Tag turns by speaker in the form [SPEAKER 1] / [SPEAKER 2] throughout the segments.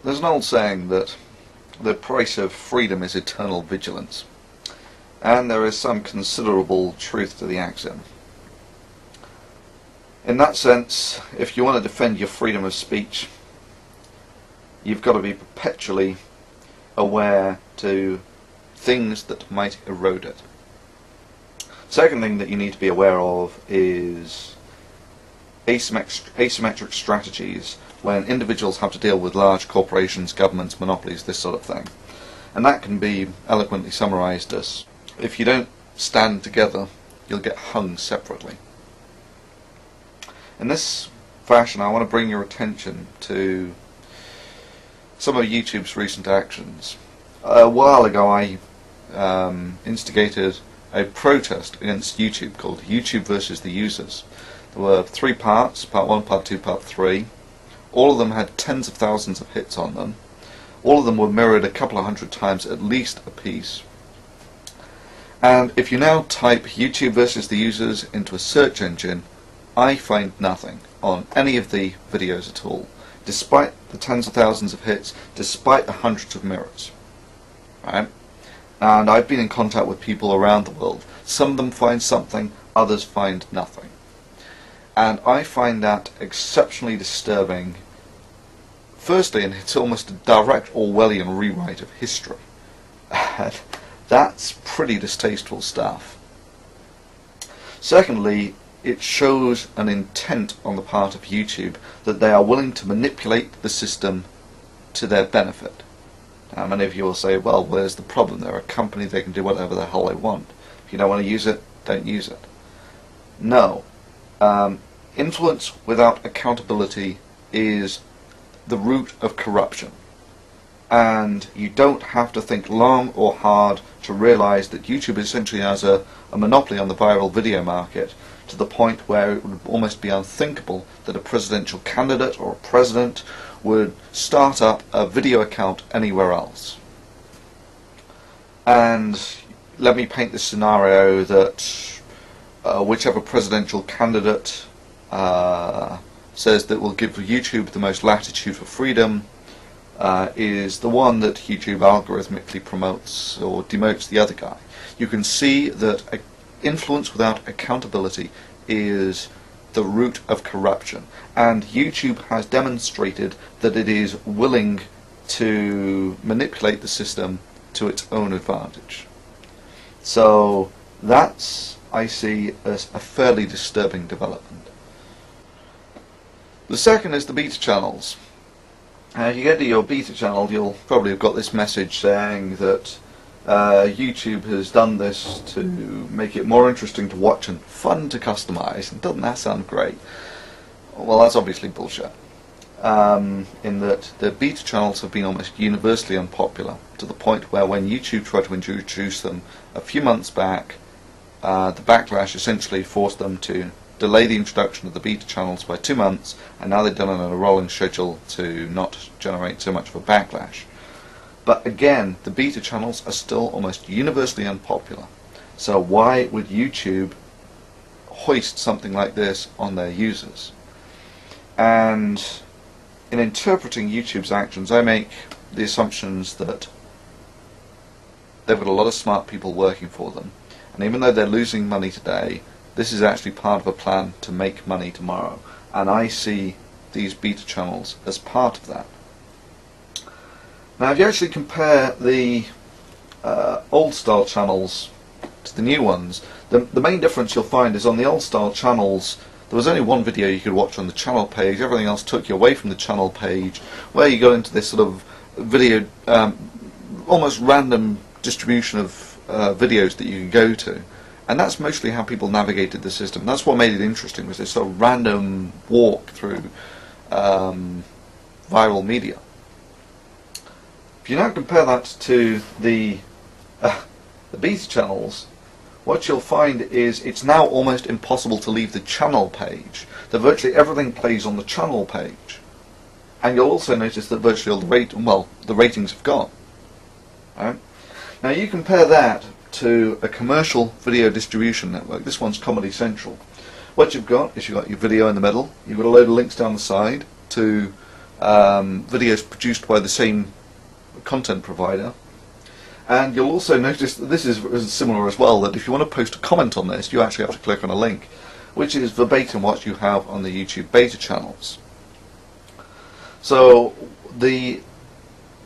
[SPEAKER 1] There's an old saying that the price of freedom is eternal vigilance, and there is some considerable truth to the axiom. In that sense, if you want to defend your freedom of speech, you've got to be perpetually aware to things that might erode it. Second thing that you need to be aware of is asymmetric strategies when individuals have to deal with large corporations, governments, monopolies, this sort of thing. And that can be eloquently summarized as, if you don't stand together, you'll get hung separately. In this fashion, I want to bring your attention to some of YouTube's recent actions. A while ago I instigated a protest against YouTube called YouTube versus the Users. There were 3 parts, part 1, part 2, part 3. All of them had tens of thousands of hits on them. All of them were mirrored a couple of hundred times at least a piece. And if you now type YouTube versus the Users into a search engine, I find nothing on any of the videos at all, despite the tens of thousands of hits, despite the hundreds of mirrors. Right? And I've been in contact with people around the world. Some of them find something, others find nothing. And I find that exceptionally disturbing. Firstly, and it's almost a direct Orwellian rewrite of history. That's pretty distasteful stuff. Secondly, it shows an intent on the part of YouTube that they are willing to manipulate the system to their benefit. Now, many of you will say, well, where's the problem? They're a company, they can do whatever the hell they want. If you don't want to use it, don't use it. No. Influence without accountability is the root of corruption. And you don't have to think long or hard to realize that YouTube essentially has a monopoly on the viral video market, to the point where it would almost be unthinkable that a presidential candidate or a president would start up a video account anywhere else. And let me paint this scenario that whichever presidential candidate says that will give YouTube the most latitude for freedom is the one that YouTube algorithmically promotes or demotes the other guy. You can see that influence without accountability is the root of corruption, and YouTube has demonstrated that it is willing to manipulate the system to its own advantage. So that's, I see, as a fairly disturbing development. The second is the beta channels. If you get to your beta channel, you'll probably have got this message saying that YouTube has done this to make it more interesting to watch and fun to customize. And doesn't that sound great? Well, that's obviously bullshit. In that the beta channels have been almost universally unpopular, to the point where when YouTube tried to introduce them a few months back, the backlash essentially forced them to delay the introduction of the beta channels by 2 months, and now they've done it on a rolling schedule to not generate so much of a backlash. But again, the beta channels are still almost universally unpopular. So why would YouTube hoist something like this on their users? And in interpreting YouTube's actions, I make the assumptions that they've got a lot of smart people working for them. And even though they're losing money today, this is actually part of a plan to make money tomorrow. And I see these beta channels as part of that. Now, if you actually compare the old style channels to the new ones, the main difference you'll find is on the old style channels there was only one video you could watch on the channel page. Everything else took you away from the channel page, where you got into this sort of video, almost random distribution of videos that you can go to. And that's mostly how people navigated the system. That's what made it interesting, was this sort of random walk through viral media. If you now compare that to the beta channels, what you'll find is it's now almost impossible to leave the channel page. That virtually everything plays on the channel page. And you'll also notice that virtually all the ratings have gone. Right? Now you compare that to a commercial video distribution network. This one's Comedy Central. What you've got is you've got your video in the middle, you've got a load of links down the side to videos produced by the same content provider. And you'll also notice that this is similar as well, that if you want to post a comment on this, you actually have to click on a link, which is verbatim what you have on the YouTube beta channels. So the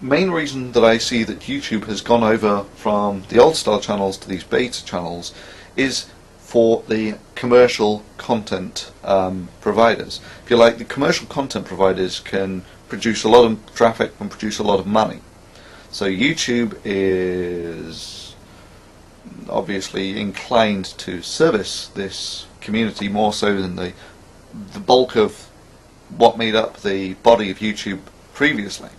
[SPEAKER 1] main reason that I see that YouTube has gone over from the old style channels to these beta channels is for the commercial content providers. If you like, the commercial content providers can produce a lot of traffic and produce a lot of money. So YouTube is obviously inclined to service this community more so than the bulk of what made up the body of YouTube previously.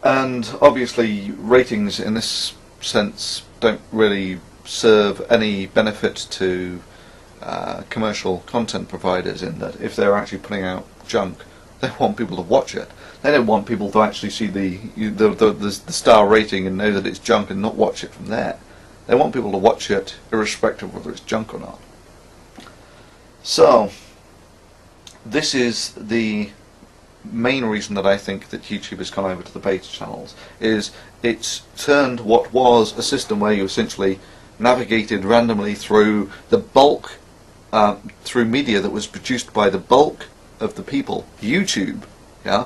[SPEAKER 1] And obviously ratings in this sense don't really serve any benefit to commercial content providers, in that if they're actually putting out junk, they want people to watch it. They don't want people to actually see the star rating and know that it's junk and not watch it from there. They want people to watch it irrespective of whether it's junk or not. So this is the main reason that I think that YouTube has gone over to the beta channels, is it's turned what was a system where you essentially navigated randomly through the bulk, through media that was produced by the bulk of the people, YouTube, yeah?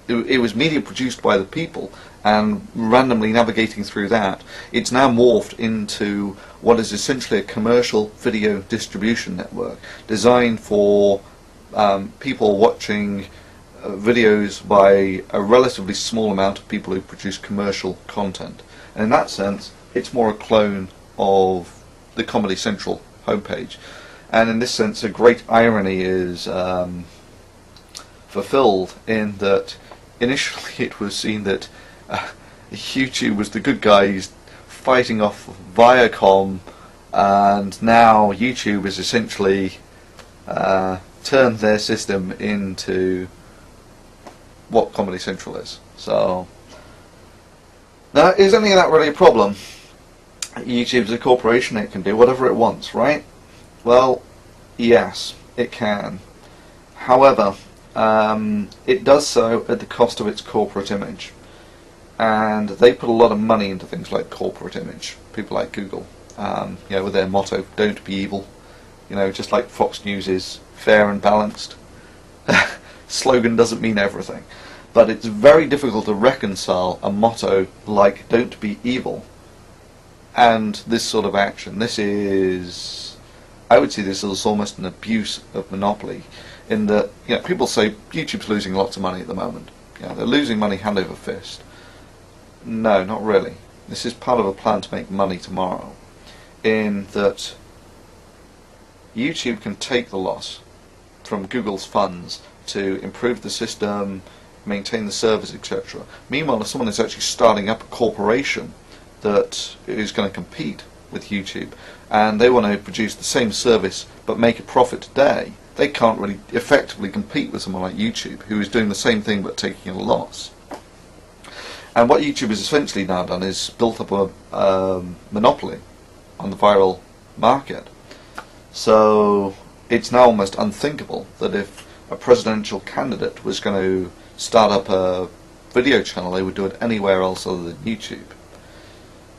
[SPEAKER 1] It was media produced by the people, and randomly navigating through that, it's now morphed into what is essentially a commercial video distribution network designed for people watching videos by a relatively small amount of people who produce commercial content. And in that sense, it's more a clone of the Comedy Central homepage. And in this sense, a great irony is fulfilled in that initially it was seen that YouTube was the good guys fighting off Viacom, and now YouTube has essentially turned their system into what Comedy Central is. So now, is any of that really a problem? YouTube's a corporation, it can do whatever it wants, right? Well, yes, it can. However, it does so at the cost of its corporate image, and they put a lot of money into things like corporate image. People like Google, with their motto, "Don't be evil," just like Fox News is fair and balanced. Slogan doesn't mean everything, but it's very difficult to reconcile a motto like "Don't be evil" and this sort of action. This is, I would see this as almost an abuse of monopoly, in that people say YouTube's losing lots of money at the moment. They're losing money hand over fist. No, not really. This is part of a plan to make money tomorrow, in that YouTube can take the loss from Google's funds to improve the system, maintain the servers, etc. Meanwhile, if someone is actually starting up a corporation that is going to compete with YouTube, and they want to produce the same service but make a profit today, they can't really effectively compete with someone like YouTube, who is doing the same thing but taking a loss. And what YouTube has essentially now done is built up a monopoly on the viral market. So it's now almost unthinkable that if a presidential candidate was going to start up a video channel, they would do it anywhere else other than YouTube.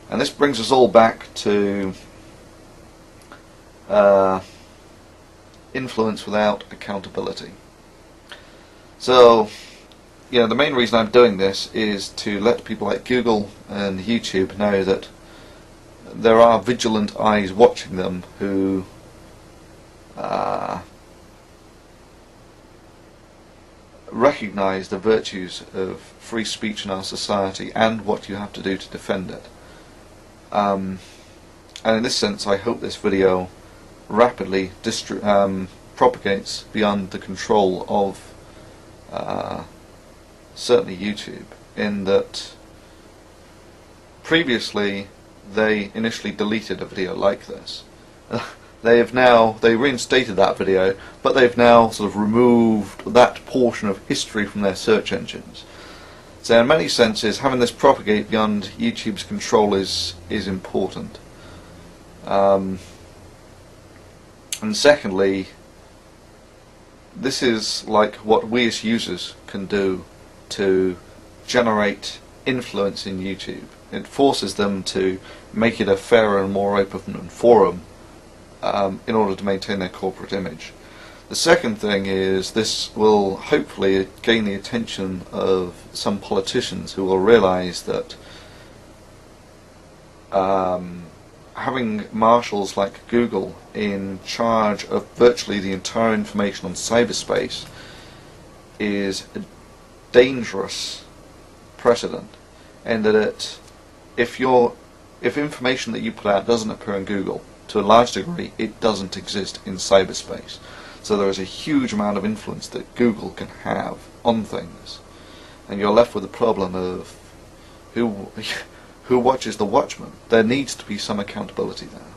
[SPEAKER 1] And this brings us all back to influence without accountability. So, the main reason I'm doing this is to let people like Google and YouTube know that there are vigilant eyes watching them who recognize the virtues of free speech in our society and what you have to do to defend it. And in this sense, I hope this video rapidly propagates beyond the control of certainly YouTube, in that previously they initially deleted a video like this. They reinstated that video, but they've now sort of removed that portion of history from their search engines. So in many senses, having this propagate beyond YouTube's control is important. And secondly, this is like what we as users can do to generate influence in YouTube. It forces them to make it a fairer and more open forum in order to maintain their corporate image. The second thing is this will hopefully gain the attention of some politicians who will realise that having marshals like Google in charge of virtually the entire information on cyberspace is a dangerous precedent, and that if information that you put out doesn't appear in Google, to a large degree it doesn't exist in cyberspace. So there is a huge amount of influence that Google can have on things, and you're left with the problem of who watches the watchman. There needs to be some accountability there.